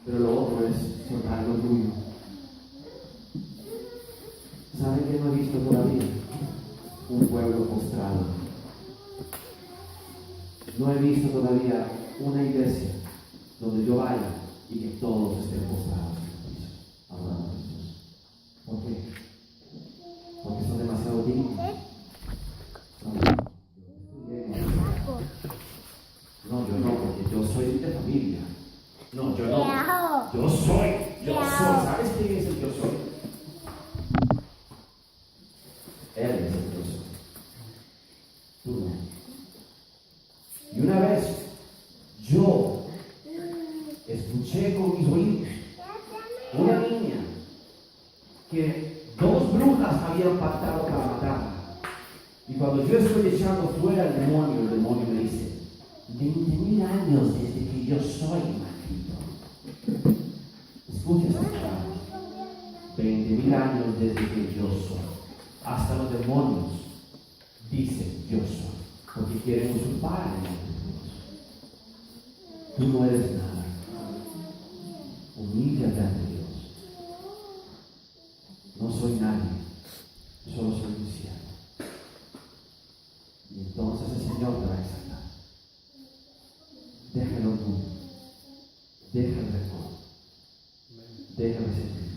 pero lo otro es soltar lo tuyo. ¿Saben que no he visto todavía? Un pueblo postrado. No he visto todavía una iglesia donde yo vaya y que todos estén postrados en el piso, adorando a Jesús. ¿Por qué? Porque son demasiado dignos. No, yo no, porque yo soy de familia. No, yo no. Yo soy. ¿Sabes quién es el yo soy? Él es el yo soy. Tú no. Y una vez yo escuché con mis oídos una niña que 2 brujas habían pactado para matarla. Y cuando yo estoy echando fuera el demonio me dice: 20.000 años desde que yo soy maldito. Escucha esta palabra. 20.000 años desde que yo soy. Hasta los demonios dicen yo soy, porque quieren usurpar el nombre de Dios. Tú no eres nada. Humíllate ante Dios. No soy nadie, solo soy un siervo. Y entonces el Señor te va a exaltar. Déjalo tú. Deja el rencor. Deja el resentimiento.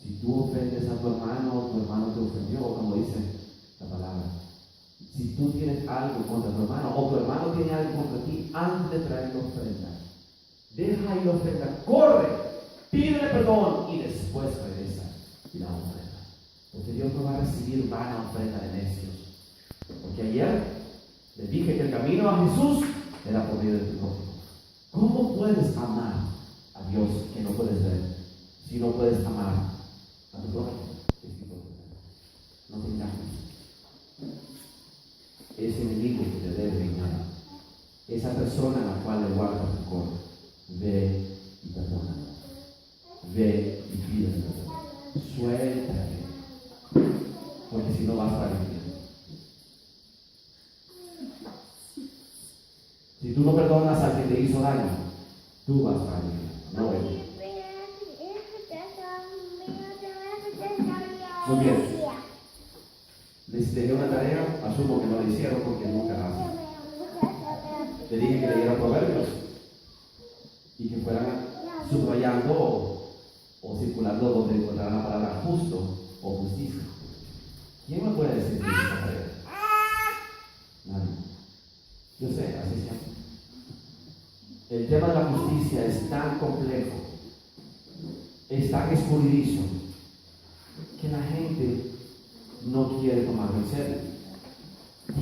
Si tú ofendes a tu hermano te ofendió, como dice la palabra. Si tú tienes algo contra tu hermano, o tu hermano tiene algo contra ti, antes de traer la ofrenda, deja ahí la ofrenda, corre, pídele perdón y después regresa y da ofrenda. Porque Dios no va a recibir vana ofrenda de necios. Porque ayer le dije que el camino a Jesús era por medio de tu prójimo. ¿Cómo puedes amar a Dios que no puedes ver si no puedes amar a tu prójimo? No te engañes. Ese enemigo que te debe engañar, esa persona a la cual le guarda rencor, ve y perdona. Ve y pide perdón. Suéltate, porque si no vas para el infierno. Si tú no perdonas al que te hizo daño, tú vas para el infierno, no él. Muy bien. Les dejé una tarea, asumo que no la hicieron porque nunca la hacen. Le dije que leyeran Proverbios y que fueran subrayando o circulando donde encontraran la palabra justo o justicia. ¿Quién me puede decir que es esta tarea? Nadie. Yo sé, así se hace. El tema de la justicia es tan complejo, es tan escurridizo, que la gente no quiere tomarlo en serio.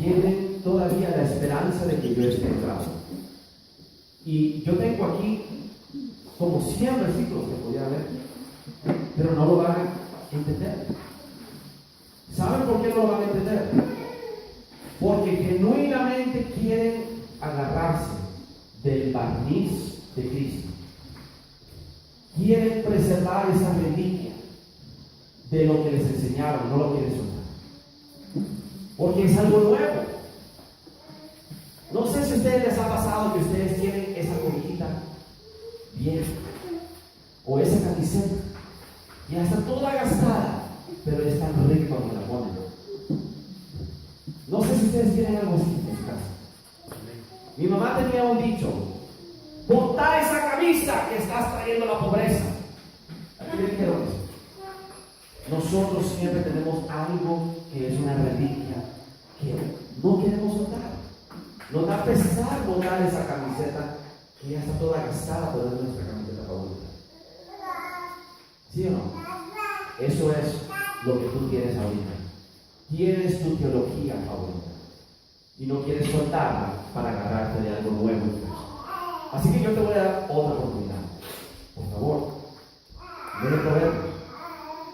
Tienen todavía la esperanza de que yo esté entrado. Y yo tengo aquí como 100 versículos que podía haber, pero no lo van a entender. ¿Saben por qué no lo van a entender? Porque genuinamente quieren agarrarse del barniz de Cristo. Quieren preservar esa reliquia de lo que les enseñaron, no lo quieren soltar. Porque es algo nuevo. No sé si a ustedes les ha pasado que ustedes tienen esa cobijita vieja o esa camiseta y ya está toda gastada, pero es tan rica cuando la ponen. No sé si ustedes tienen algo así en su casa. Mi mamá tenía un dicho: botá esa camisa que estás trayendo la pobreza. ¿A qué le dijeron eso? Nosotros siempre tenemos algo que es una reliquia que no queremos soltar. Nos da pesar botar esa camiseta que ya está toda gastada, pero es nuestra camiseta favorita. ¿Sí o no? Eso es lo que tú tienes ahorita. Tienes tu teología favorita y no quieres soltarla para agarrarte de algo nuevo. Así que yo te voy a dar otra oportunidad. Por favor, ven a Proverbios.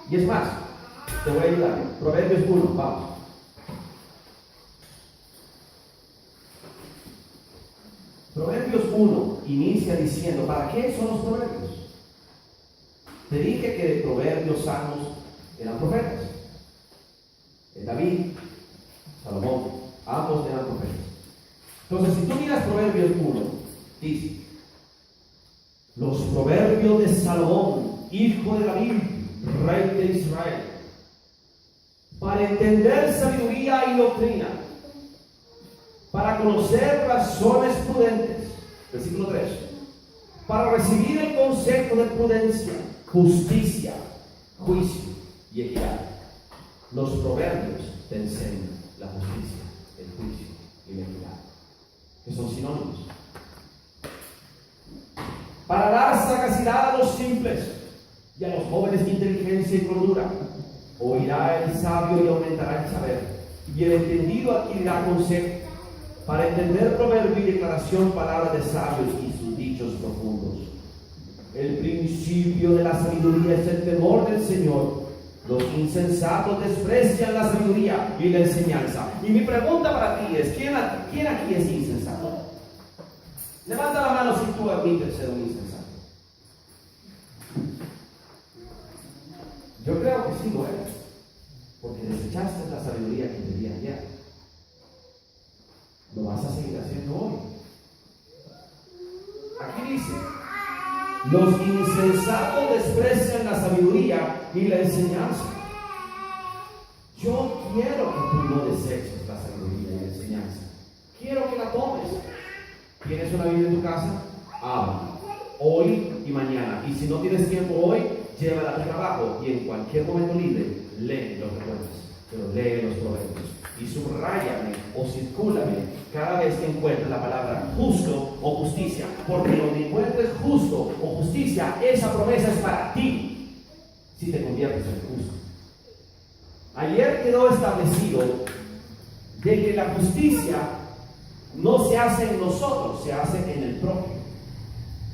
Y es más, te voy a ayudar. Proverbios 1, vamos. Proverbios 1 inicia diciendo: ¿para qué son los proverbios? Te dije que proverbios, salmos eran profetas. David, Salomón, ambos eran profetas. Entonces, si tú miras Proverbios 1, dice: Los proverbios de Salomón, hijo de David, rey de Israel, para entender sabiduría y doctrina, para conocer razones prudentes. Versículo 3. Para recibir el consejo de prudencia, justicia, juicio y equidad. Los proverbios te enseñan la justicia, el juicio y la equidad, que son sinónimos. Para dar sagacidad a los simples y a los jóvenes inteligencia y cordura. Oirá el sabio y aumentará el saber, y el entendido adquirirá consejo. Para entender proverbio y declaración, palabras de sabios y sus dichos profundos. El principio de la sabiduría es el temor del Señor. Los insensatos desprecian la sabiduría y la enseñanza. Y mi pregunta para ti es, ¿quién aquí es insensato? Levanta la mano si tú admites ser un insensato. Yo creo que sí lo eres, porque desechaste la sabiduría que te di ayer. Lo vas a seguir haciendo hoy. Aquí dice: los insensatos desprecian la sabiduría y la enseñanza. Yo quiero que tú no deseches la sabiduría y la enseñanza. Quiero que la tomes. ¿Tienes una Biblia en tu casa? Habla. Hoy y mañana. Y si no tienes tiempo hoy, llévala a tu trabajo. Y en cualquier momento libre, lee los recuerdos. Pero lee los proverbios. Y subráyame o circúlame cada vez que encuentres la palabra justo o justicia. Porque donde encuentres justo o justicia, esa promesa es para ti, si te conviertes en justo. Ayer quedó establecido de que la justicia no se hace en nosotros, se hace en el propio.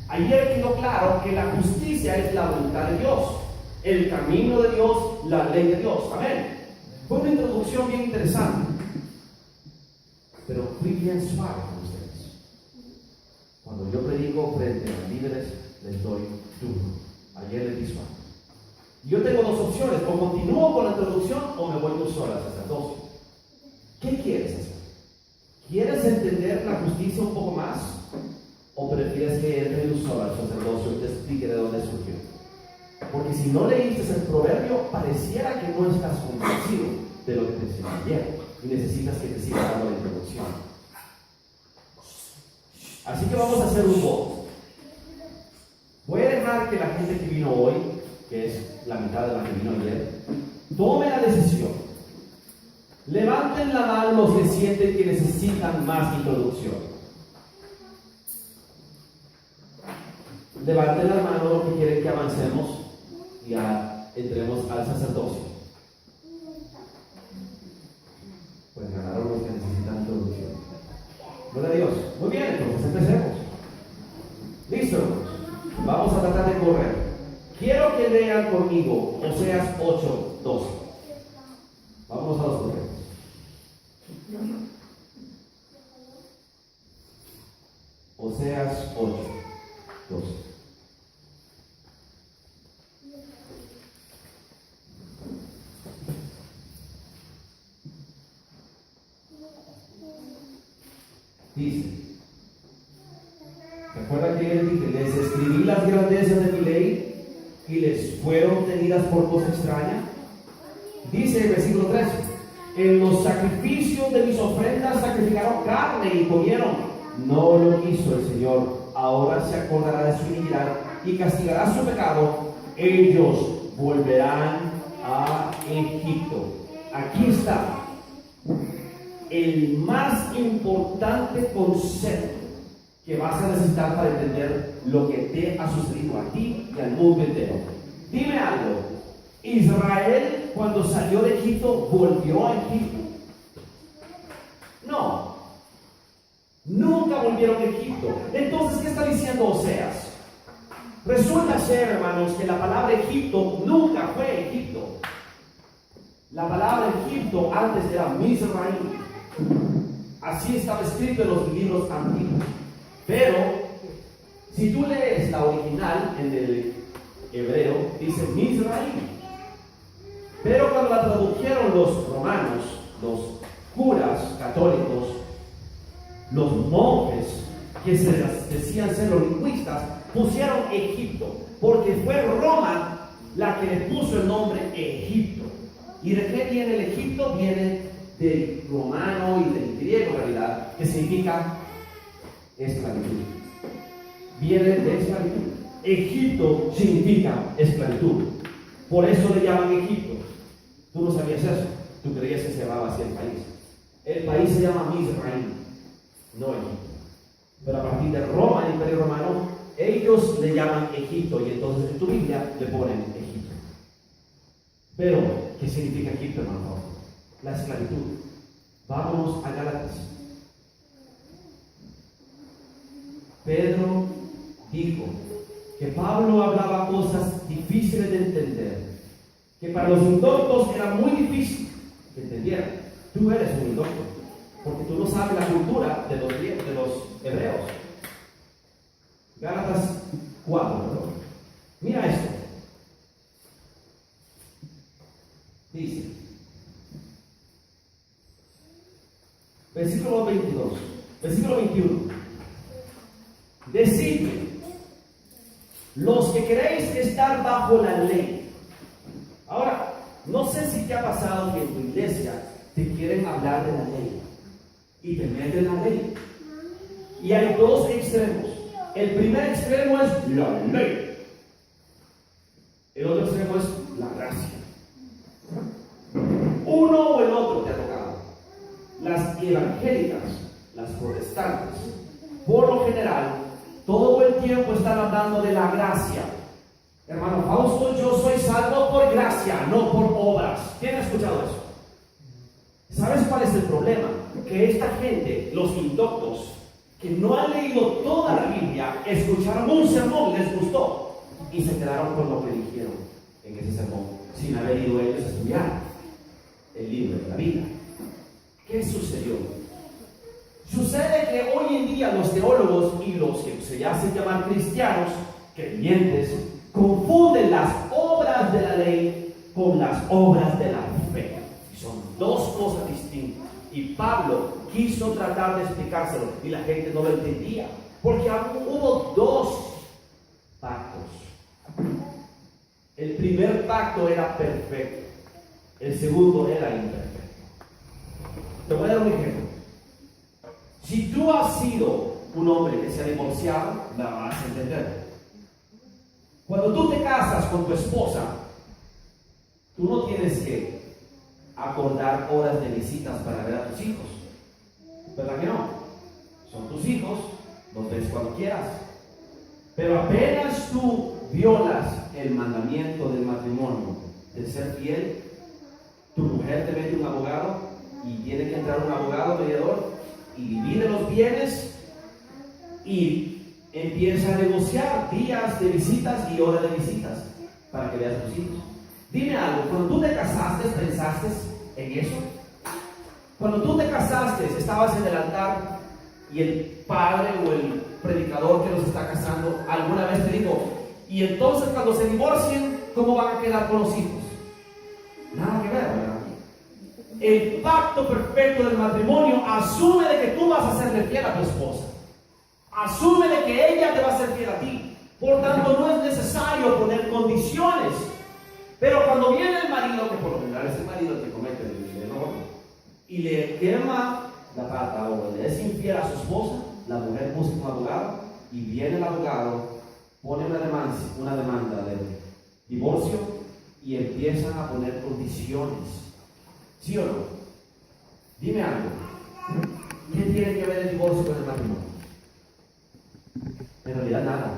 Ayer quedó claro que la justicia es la voluntad de Dios, el camino de Dios, la ley de Dios. Amén. Fue una introducción bien interesante, pero fui bien suave con ustedes. Cuando yo predico frente a líderes, les doy duro. Ayer les di suave. Yo tengo dos opciones: o continúo con la introducción o me voy 2 horas hasta 12. ¿Qué quieres hacer? ¿Quieres entender la justicia un poco más? ¿O prefieres que entre 2 horas al sacerdocio y te explique de dónde surgió? Porque si no leíste el proverbio, pareciera que no estás convencido de lo que te enseñé ayer y necesitas que te siga dando la introducción. Así que vamos a hacer un voto. Voy a dejar que la gente que vino hoy, que es la mitad de la que vino ayer, tome la decisión. Levanten la mano los que sienten que necesitan más introducción. Levanten la mano los que quieren que avancemos y entremos al sacerdocio. Pues ganaron los que necesitan introducción. Gloria a Dios. Muy bien, entonces empecemos. ¿Listo? Vamos a tratar de correr. Quiero que lean conmigo Oseas 8:12. Vamos a los correos. Oseas 8:12. Dice: ¿recuerdan que él dice: les escribí las grandezas de mi ley y les fueron tenidas por cosa extraña? Dice el versículo 13: en los sacrificios de mis ofrendas sacrificaron carne y comieron. No lo quiso el Señor. Ahora se acordará de su iniquidad y castigará su pecado. Ellos volverán a Egipto. Aquí está el más importante concepto que vas a necesitar para entender lo que te ha sucedido a ti y al mundo entero. Dime algo: ¿Israel cuando salió de Egipto volvió a Egipto? No, nunca volvieron a Egipto. Entonces, ¿qué está diciendo Oseas? Resulta ser, hermanos, que la palabra Egipto nunca fue Egipto. La palabra Egipto antes era Misraim. Así estaba escrito en los libros antiguos. Pero, si tú lees la original en el hebreo, dice Misraim. Pero cuando la tradujeron los romanos, los curas católicos, los monjes que se decían ser los lingüistas, pusieron Egipto, porque fue Roma la que le puso el nombre Egipto. ¿Y de qué viene el Egipto? Viene del romano y del griego en realidad, que significa esclavitud. Viene de esclavitud. Egipto significa esclavitud. Por eso le llaman Egipto. Tú no sabías eso. Tú creías que se llamaba así el país. El país se llama Mizraim, no Egipto. Pero a partir de Roma, el Imperio Romano, ellos le llaman Egipto, y entonces en tu Biblia le ponen Egipto. Pero, ¿qué significa Egipto, hermano? La esclavitud. Vámonos a Gálatas. Pedro dijo que Pablo hablaba cosas difíciles de entender, que para los indoctos era muy difícil que entendieran. Tú eres un indocto, porque tú no sabes la cultura de los hebreos. Gálatas 4, perdón. Mira esto. Dice, versículo 21. Decidme, los que queréis estar bajo la ley. Ahora, no sé si te ha pasado que en tu iglesia te quieren hablar de la ley y te meten la ley. Y hay dos extremos. El primer extremo es la ley. El otro extremo es la gracia. Uno o el otro te ha tocado. Las evangélicas, las protestantes, por lo general, todo el tiempo están hablando de la gracia. Hermano Fausto, yo soy salvo por gracia, no por obras. ¿Quién ha escuchado eso? ¿Sabes cuál es el problema? Que esta gente, los indoctos, que no han leído toda la Biblia, escucharon un sermón, les gustó y se quedaron con lo que dijeron en ese sermón, sin haber ido ellos a estudiar el libro de la vida. ¿Qué sucedió? Sucede que hoy en día los teólogos y los que se hacen llamar cristianos, creyentes, confunden las obras de la ley con las obras de la fe. Son dos cosas distintas. Y Pablo quiso tratar de explicárselo y la gente no lo entendía, porque hubo dos pactos. El primer pacto era perfecto, el segundo era imperfecto. Te voy a dar un ejemplo. Si tú has sido un hombre que se ha divorciado, la vas a entender. Cuando tú te casas con tu esposa, tú no tienes que acordar horas de visitas para ver a tus hijos, ¿verdad que no? Son tus hijos, los ves cuando quieras. Pero apenas tú violas el mandamiento del matrimonio de ser fiel, tu mujer te mete un abogado y tiene que entrar un abogado mediador y divide los bienes y empieza a negociar días de visitas y horas de visitas para que veas a tus hijos. Dime algo, cuando tú te casaste, ¿pensaste en eso? Cuando tú te casaste, estabas en el altar y el padre o el predicador que los está casando alguna vez te dijo, y entonces cuando se divorcien, ¿cómo van a quedar con los hijos? Nada que ver, ¿verdad? El pacto perfecto del matrimonio asume de que tú vas a serle fiel a tu esposa. Asume de que ella te va a ser fiel a ti. Por tanto, no es necesario poner condiciones. Pero cuando viene el marido, que por lo general es el marido el que comete el error, y le quema la pata o le es infiel a su esposa, la mujer busca un abogado y viene el abogado, pone una demanda de divorcio y empiezan a poner condiciones. ¿Sí o no? Dime algo. ¿Qué tiene que ver el divorcio con el matrimonio? En realidad nada.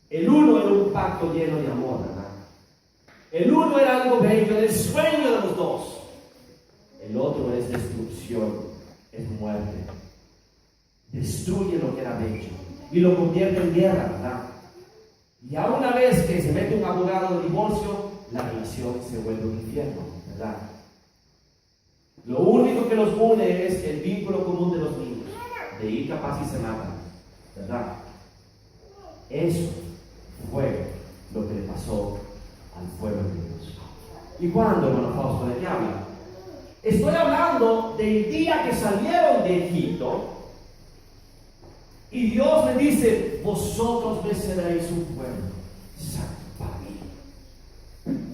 El uno era un pacto lleno de amor, ¿verdad? El uno era algo bello, el sueño de los dos. El otro es destrucción, es muerte. Destruye lo que era bello y lo convierte en guerra, ¿verdad? Y a una vez que se mete un abogado de divorcio, la relación se vuelve un infierno, ¿verdad? Lo único que los une es el vínculo común de los niños. De ir capaz y se matan, ¿verdad? Eso fue lo que le pasó al pueblo de Dios. ¿Y cuándo, hermano Fausto? ¿De qué habla? Estoy hablando del día que salieron de Egipto Y Dios le dice: vosotros me seréis un pueblo santo para mí.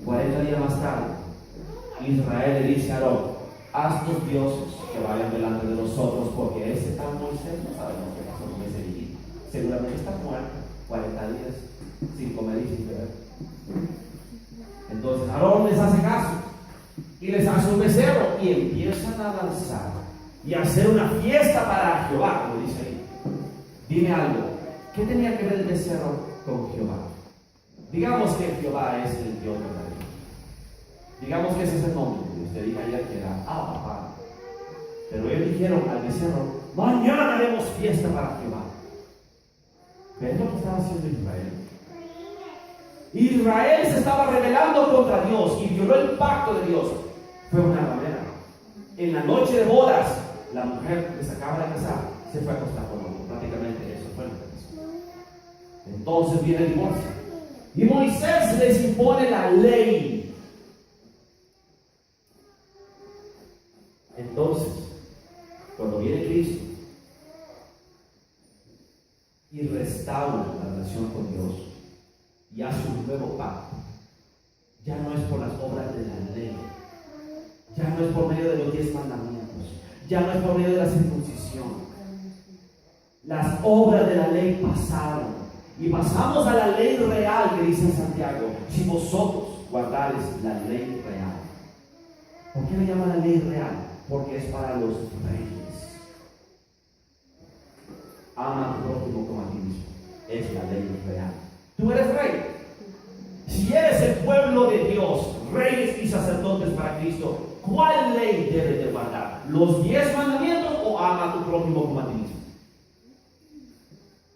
40 días más tarde, Israel le dice a Aarón: haz tus dioses que vayan delante de nosotros, porque ese tal Moisés no sabemos qué pasó con ese niño. Seguramente está muerto, 40 días sin comer y sin beber. Entonces Aarón les hace caso y les hace un becerro y empiezan a danzar y a hacer una fiesta para Jehová, como dice ahí. Dime algo, ¿qué tenía que ver el becerro con Jehová? Digamos que Jehová es el Dios verdadero. Digamos que ese es el nombre que usted dijo ayer que era papá. Pero ellos dijeron al becerro: mañana haremos fiesta para Jehová. ¿Ven lo que estaba haciendo Israel? Israel se estaba rebelando contra Dios y violó el pacto de Dios. Fue una ramera. En la noche de bodas, la mujer que se acaba de casar se fue a acostar con otro. Prácticamente eso fue lo que pasó. Entonces viene el divorcio. Y Moisés les impone la ley. Entonces, cuando viene Cristo y restaura la relación con Dios y hace un nuevo pacto, ya no es por las obras de la ley, ya no es por medio de los 10 mandamientos, ya no es por medio de la circuncisión. Las obras de la ley pasaron y pasamos a la ley real que dice en Santiago: si vosotros guardares la ley real. ¿Por qué le llaman la ley real? Porque es para los reyes. Ama a tu prójimo como a ti mismo. Es la ley real. Tú eres rey. Si eres el pueblo de Dios, reyes y sacerdotes para Cristo, ¿cuál ley debes de guardar? ¿Los 10 mandamientos o ama a tu prójimo como a ti mismo?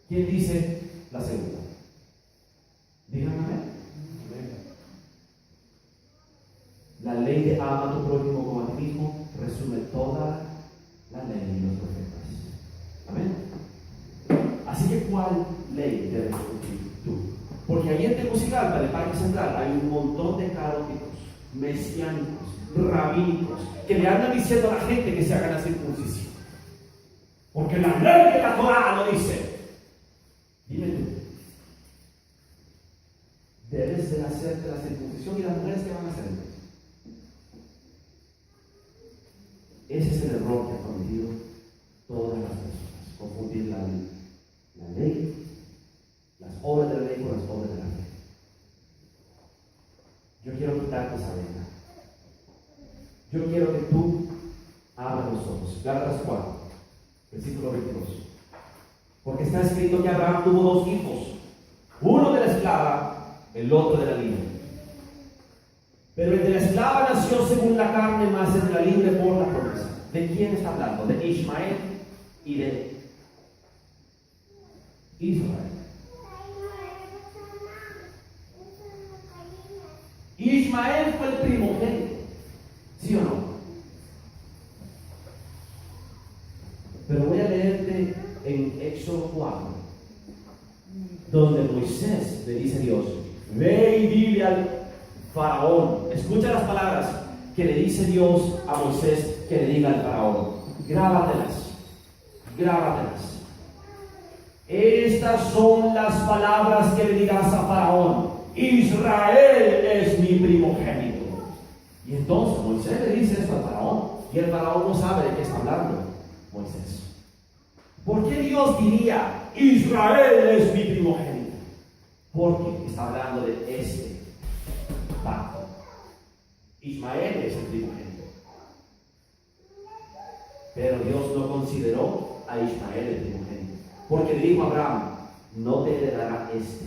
¿Quién dice la segunda? Díganme. La ley de ama a tu prójimo como a ti mismo resume toda la ley y los profetas. Amén. Así que, ¿cuál ley debes cumplir tú? Porque ahí en Tegucigalpa, en el Parque Central, hay un montón de católicos, mesiánicos, rabínicos, que le andan diciendo a la gente que se haga la circuncisión. Porque la ley de la Torá lo dice. Dime tú, debes de hacerte la circuncisión, y las mujeres que van a hacer. Ese es el error que han cometido todas las personas: confundir la ley, las obras de la ley con las obras de la fe. Yo quiero quitarte esa venda. Yo quiero que tú abras los ojos. Gálatas 4, versículo 22. Porque está escrito que Abraham tuvo 2 hijos, uno de la esclava, el otro de la libre. Pero el de la esclava nació según la carne, más el de la libre por la promesa. ¿De quién está hablando? De Ismael y de Israel. Ismael fue el primogénito, ¿sí o no? Pero voy a leerte en Éxodo 4, donde Moisés le dice a Dios: ve y dile al faraón. Escucha las palabras que le dice Dios a Moisés que le diga al faraón. Grábatelas. Estas son las palabras que le dirás a faraón: Israel es mi primogénito. Y entonces Moisés le dice esto al faraón, y el faraón no sabe de qué está hablando Moisés. ¿Por qué Dios diría Israel es mi primogénito? Porque está hablando de este pacto. Ismael es el primogénito, pero Dios no consideró a Ismael el primogénito, porque le dijo a Abraham: no te heredará este,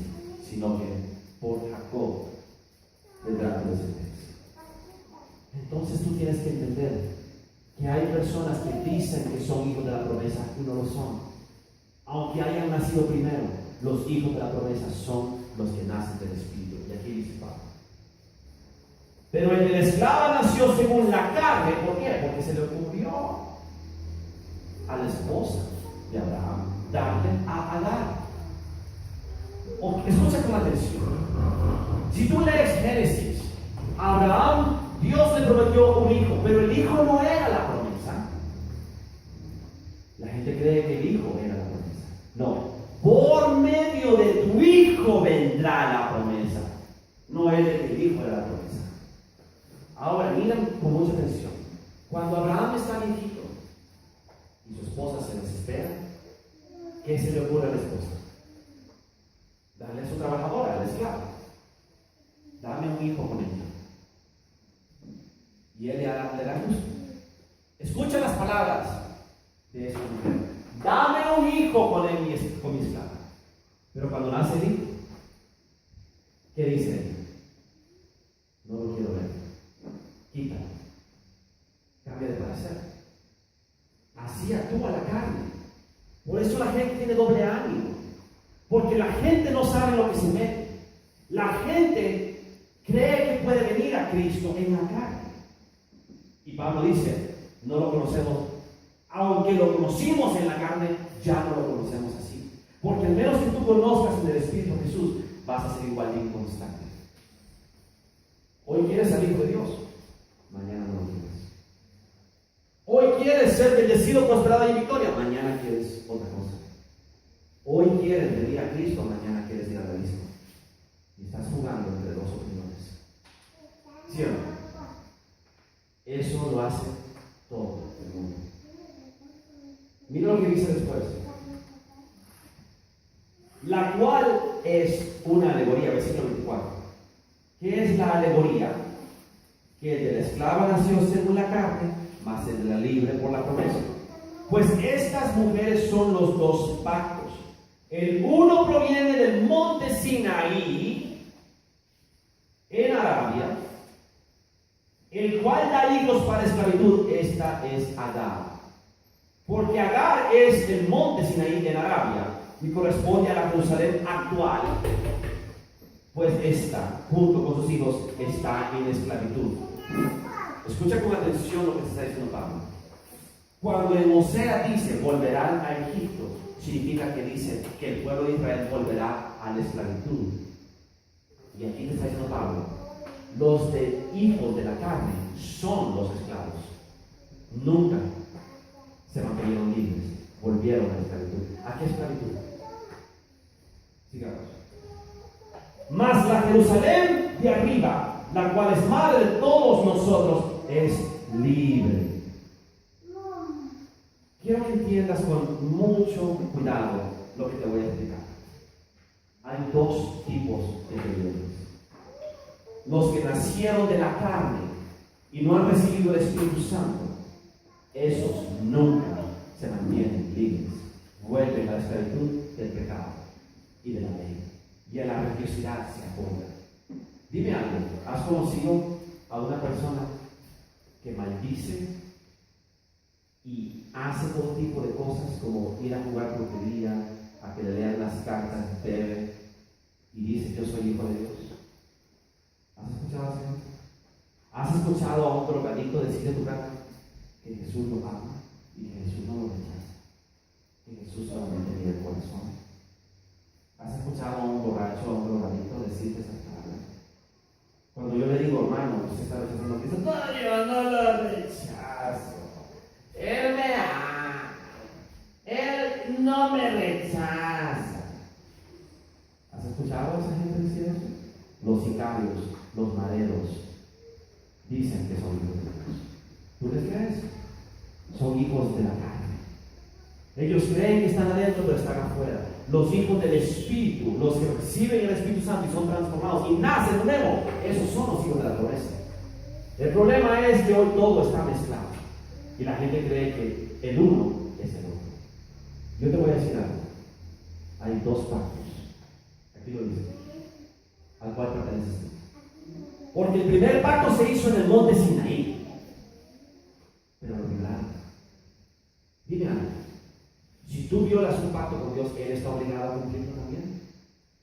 sino que por Jacob vendrá tu descendencia. Entonces tú tienes que entender que hay personas que dicen que son hijos de la promesa y no lo son. Aunque hayan nacido primero, los hijos de la promesa son los que nacen del Espíritu. Y aquí dice Pablo: pero el de la esclava nació según la carne. ¿Por qué? Porque se le ocurrió a la esposa de Abraham darle a Agar. Escucha con atención. Si tú lees Génesis, a Abraham Dios le prometió un hijo, pero el hijo no era la promesa. La gente cree que el hijo era la promesa. No, por medio de tu Hijo vendrá la promesa. No es de que el Hijo era la promesa. Ahora, miren con mucha atención. Cuando Abraham está viejito y su esposa se desespera, ¿qué se le ocurre a la esposa? Darle a su trabajadora, al esclavo. Dame un hijo con ella. Y él le da luz. Escucha las palabras de esta mujer. Dame un hijo con mi esclava. Pero cuando nace el hijo, ¿qué dice ella? No lo quiero ver. Quítalo. Cambia de parecer. Así actúa la carne. Por eso la gente tiene doble ánimo. Porque la gente no sabe lo que se mete. La gente cree que puede venir a Cristo en la carne. Y Pablo dice, no lo conocemos, aunque lo conocimos en la carne, ya no lo conocemos así. Porque al menos que tú conozcas en el Espíritu de Jesús, vas a ser igual de inconstante. Hoy quieres al Hijo de Dios, mañana no lo quieres. Hoy quieres ser bendecido, prosperado y en victoria, mañana quieres otra cosa. Hoy quieres venir a Cristo, mañana quieres ir al abismo. Y estás jugando entre dos opiniones. ¿Sí o no? Eso lo hace todo el mundo. Mira lo que dice después. La cual es una alegoría, versículo 24. ¿Qué es la alegoría? Que el de la esclava nació según la carne, mas el de la libre por la promesa. Pues estas mujeres son los dos pactos. El uno proviene del monte Sinaí, en Arabia, el cual da hijos para esclavitud. Esta es Agar. Porque Agar es el monte Sinaí en Arabia y corresponde a la Jerusalén actual, pues esta, junto con sus hijos, está en esclavitud. Escucha con atención lo que se está diciendo Pablo. Cuando en Osea dice volverán a Egipto, significa que dice que el pueblo de Israel volverá a la esclavitud. Y aquí te está diciendo Pablo, los de hijos de la carne son los esclavos. Nunca se mantuvieron libres, volvieron a la esclavitud. ¿A qué esclavitud? Sigamos. Mas la Jerusalén de arriba, la cual es madre de todos nosotros, es libre. Quiero que entiendas con mucho cuidado lo que te voy a explicar. Hay dos tipos de creyentes. Los que nacieron de la carne y no han recibido el Espíritu Santo, esos nunca se mantienen libres. Vuelven a la esclavitud del pecado y de la ley. Y a la religiosidad se apoya. Dime algo, ¿has conocido a una persona que maldice y hace todo tipo de cosas como ir a jugar brujería, a que le lean las cartas, bebe y dice yo soy hijo de Dios? ¿Has escuchado a eso? ¿Has escuchado a un drogadicto decirle a tu cara que Jesús lo ama y que Jesús no lo rechaza? Que Jesús solamente mira el corazón. ¿Has escuchado a un borracho, a un drogadicto decirte esas palabras? Cuando yo le digo, hermano, usted está rechazando a Cristo, no, yo no lo rechazo. Él me ama. Él no me rechaza. ¿Has escuchado a esa gente decir eso? Los sicarios, los maderos, dicen que son hijos de Dios. ¿Tú les crees? Son hijos de la carne. Ellos creen que están adentro, pero están afuera. Los hijos del Espíritu, los que reciben el Espíritu Santo y son transformados y nacen de nuevo, esos son los hijos de la promesa. El problema es que hoy todo está mezclado y la gente cree que el uno es el otro. Yo te voy a decir algo. Hay dos pactos. Aquí lo dice. ¿Al cual perteneces tú? Porque el primer pacto se hizo en el monte Sinaí, pero lo violaron. Dime algo. Si tú violas un pacto con Dios, ¿Él está obligado a cumplirlo también?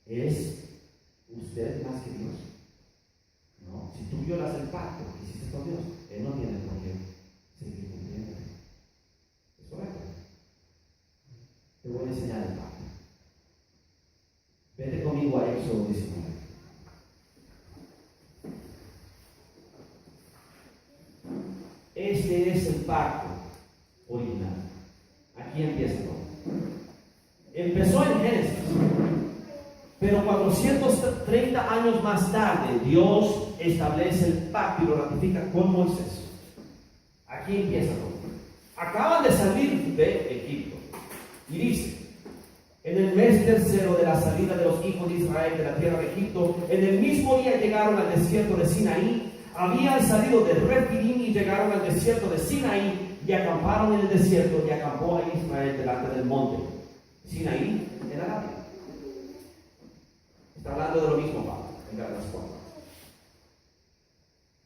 ¿Es usted más que Dios? No. Si tú violas el pacto que hiciste con Dios, Él no tiene por qué seguir cumpliendo. ¿Es correcto? Te voy a enseñar el pacto. Vete conmigo a Éxodo 19. Este es el pacto original. Aquí empieza todo. El Empezó en Génesis, pero 430 años más tarde, Dios establece el pacto y lo ratifica con Moisés. Aquí empieza todo. Acaban de salir de Egipto. Y dice, en el mes tercero de la salida de los hijos de Israel de la tierra de Egipto, en el mismo día llegaron al desierto de Sinaí. Habían salido de Refidim y llegaron al desierto de Sinaí y acamparon en el desierto, y acampó a Israel delante del monte Sinaí en Arabia. Está hablando de lo mismo, Pablo, en Gálatas 4.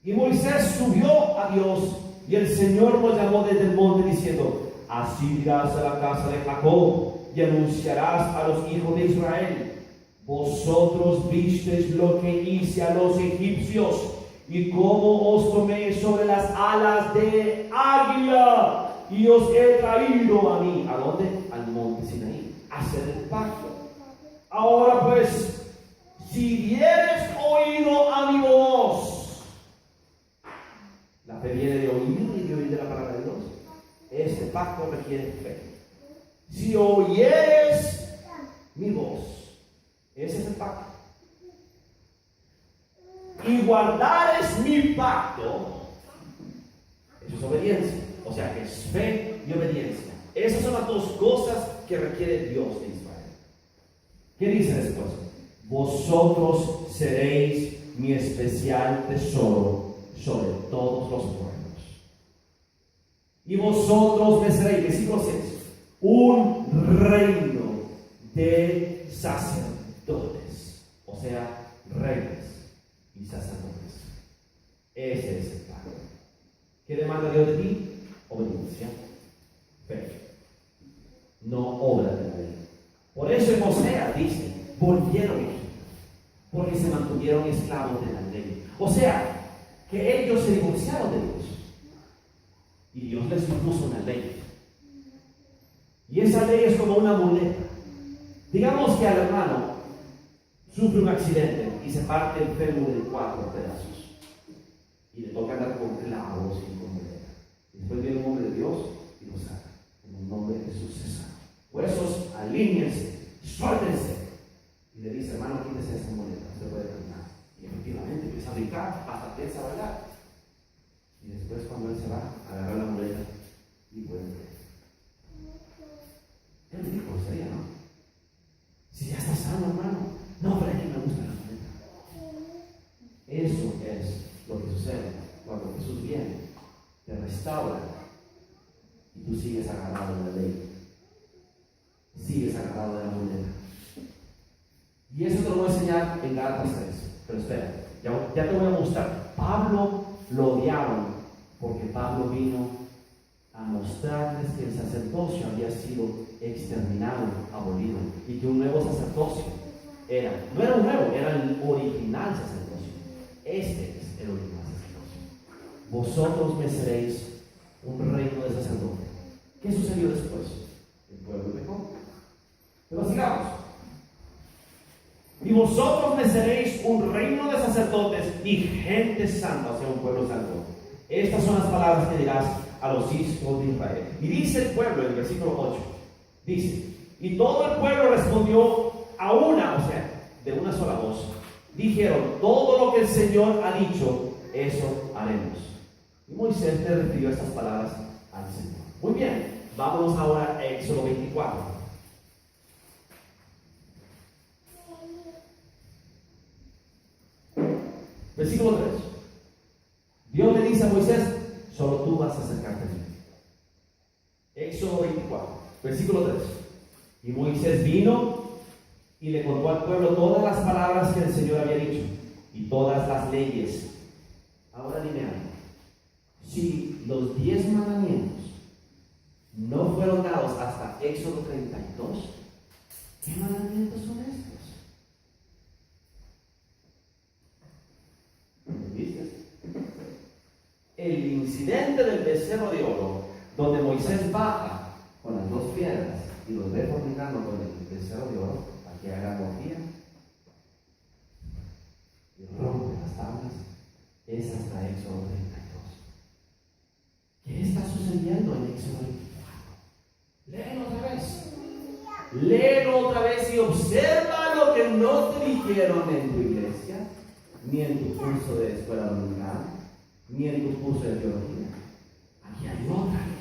Y Moisés subió a Dios, y el Señor lo llamó desde el monte diciendo: así dirás a la casa de Jacob y anunciarás a los hijos de Israel: vosotros visteis lo que hice a los egipcios, y cómo os tomé sobre las alas de águila, y os he traído a mí. ¿A dónde? Al monte Sinaí, a hacer el pacto. Ahora pues, si dieres oído a mi voz. La fe viene de oír y de oír de la palabra de Dios. Este pacto requiere fe. Si oyeres mi voz, ese es el pacto, y guardares mi pacto, eso es obediencia. O sea que es fe y obediencia. Esas son las dos cosas que requiere Dios de Israel. ¿Qué dice después? Vosotros seréis mi especial tesoro sobre todos los pueblos. Y vosotros me seréis, versículo 6, un reino de sacerdotes. O sea, reyes y sacerdotes. Ese es el pacto. ¿Qué demanda Dios de ti? Obediencia, fe, no obra de la ley. Por eso en Osea dice: volvieron a Egipto, porque se mantuvieron esclavos de la ley. O sea, que ellos se divorciaron de Dios, y Dios les impuso una ley. Y esa ley es como una muleta. Digamos que al hermano sufre un accidente y se parte el fémur en 4 pedazos, y le toca andar con clavos y con muleta. Y después viene un hombre de Dios y lo saca. En el nombre de Jesús se sana. Huesos, alíñense, suéltense. Y le dice: hermano, quítese esa muleta, usted puede caminar. Y efectivamente empieza a brincar hasta que empieza a bailar. Y después, cuando él se va, agarra la muleta y puede creer. Qué ridículo sería, ¿no? Si ya está sano, hermano. No, pero es que me gusta la muleta. Eso es lo que sucede cuando Jesús viene, te restaura, y tú sigues agarrado de la ley, sigues agarrado de la muleta. Y eso te lo voy a enseñar en Gálatas 3. Pero espera, ya te voy a mostrar. Pablo lo odiaron porque Pablo vino a mostrarles que el sacerdocio había sido exterminado, abolido, y que un nuevo sacerdocio no era un nuevo, era el original sacerdocio. Este es el original sacerdocio. Vosotros me seréis un reino de sacerdotes. ¿Qué sucedió después? El pueblo pecó. Pero sigamos. Y vosotros me seréis un reino de sacerdotes y gente santa, o sea, un pueblo santo. Estas son las palabras que dirás a los hijos de Israel. Y dice el pueblo en el versículo 8, dice: y todo el pueblo respondió a una, o sea, de una sola voz. Dijeron: todo lo que el Señor ha dicho, eso haremos. Y Moisés le refirió estas palabras al Señor. Muy bien, vámonos ahora a Éxodo 24. Versículo 3. Dios le dice a Moisés: solo tú vas a acercarte a mí. Éxodo 24, versículo 3. Y Moisés vino y le contó al pueblo todas las palabras que el Señor había dicho y todas las leyes. Ahora dime algo. Si los 10 mandamientos no fueron dados hasta Éxodo 32, ¿qué mandamientos son estos? ¿Entendiste? El incidente del becerro de oro, donde Moisés baja con las 2 piedras y los ve fornicando con el becerro de oro, para que haga orgía y rompe las tablas, es hasta Éxodo 32. ¿Qué está sucediendo en Éxodo 24? Léelo otra vez. Léelo otra vez y observa lo que no te dijeron en tu iglesia, ni en tu curso de escuela dominical, ni en tu curso de teología. Aquí hay otra ley.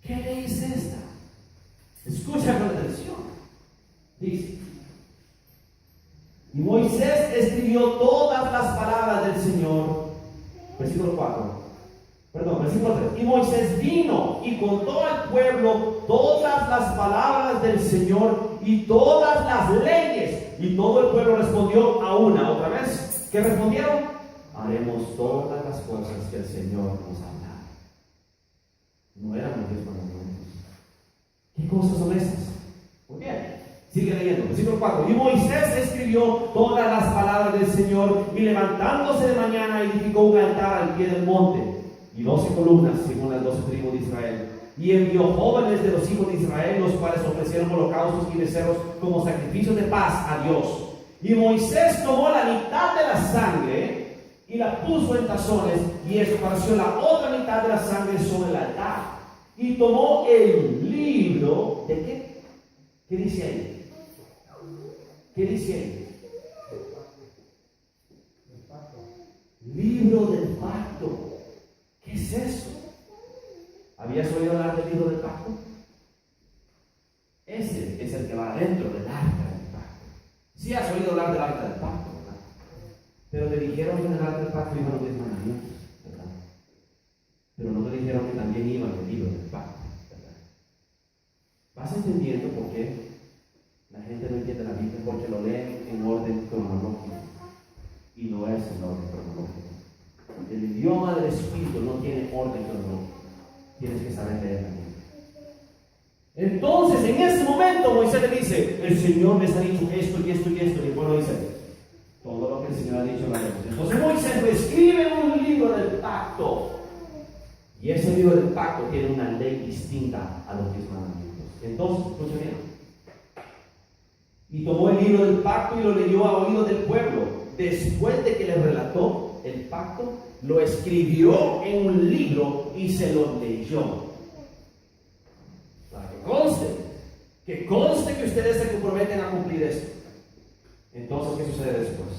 ¿Qué ley es esta? Escucha con atención. Dice: y Moisés escribió todas las palabras del Señor. Versículo 3. Y Moisés vino y contó al pueblo todas las palabras del Señor y todas las leyes. Y todo el pueblo respondió a una. Otra vez, ¿qué respondieron? Haremos todas las cosas que el Señor nos habla. No eran los 10 mandamientos. ¿Qué cosas son esas? Muy bien. Sigue leyendo, versículo 4. Y Moisés escribió todas las palabras del Señor, y levantándose de mañana edificó un altar al pie del monte, y 12 columnas según las 12 tribus de Israel. Y envió jóvenes de los hijos de Israel, los cuales ofrecieron holocaustos y becerros como sacrificios de paz a Dios. Y Moisés tomó la mitad de la sangre y la puso en tazones, y esparció la otra mitad de la sangre sobre el altar. Y tomó el libro de ¿qué? ¿Qué dice ahí? ¿Qué dice ahí? Libro del pacto. ¿Qué es eso? ¿Habías oído hablar del libro del pacto? Ese es el que va dentro del arca del pacto. Sí has oído hablar del arca del pacto, ¿verdad? Pero te dijeron que en el arca del pacto iban los 10 mandamientos, ¿verdad? Pero no te dijeron que también iban el libro del pacto, ¿verdad? ¿Vas entendiendo por qué la gente no entiende la Biblia? Porque lo leen en orden cronológico, y no es en orden cronológico. El idioma del Espíritu no tiene orden cronológico. Tienes que saber leer la Biblia. Entonces, en ese momento, Moisés le dice: el Señor les ha dicho esto y esto y esto. Y el pueblo dice: todo lo que el Señor ha dicho lo haremos. Entonces Moisés le escribe un libro del pacto. Y ese libro del pacto tiene una ley distinta a los 10 mandamientos. Entonces, escucha bien. Y tomó el libro del pacto y lo leyó a oídos del pueblo. Después de que le relató el pacto, lo escribió en un libro y se lo leyó. Para que conste que ustedes se comprometen a cumplir esto. Entonces, ¿qué sucede después?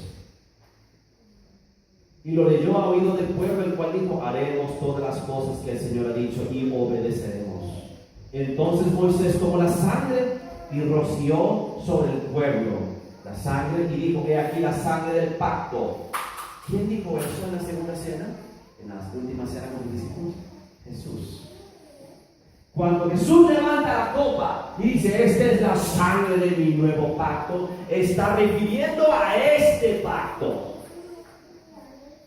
Y lo leyó a oídos del pueblo, el cual dijo: haremos todas las cosas que el Señor ha dicho y obedeceremos. Entonces Moisés tomó la sangre y roció sobre el pueblo la sangre, y dijo: he aquí la sangre del pacto. ¿Quién dijo eso en la segunda cena? En la última cena con los discípulos. Jesús. Cuando Jesús levanta la copa y dice: esta es la sangre de mi nuevo pacto, está refiriendo a este pacto.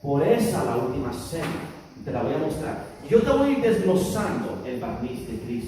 Por esa la última cena. Te la voy a mostrar. Yo te voy a ir desglosando el barniz de Cristo.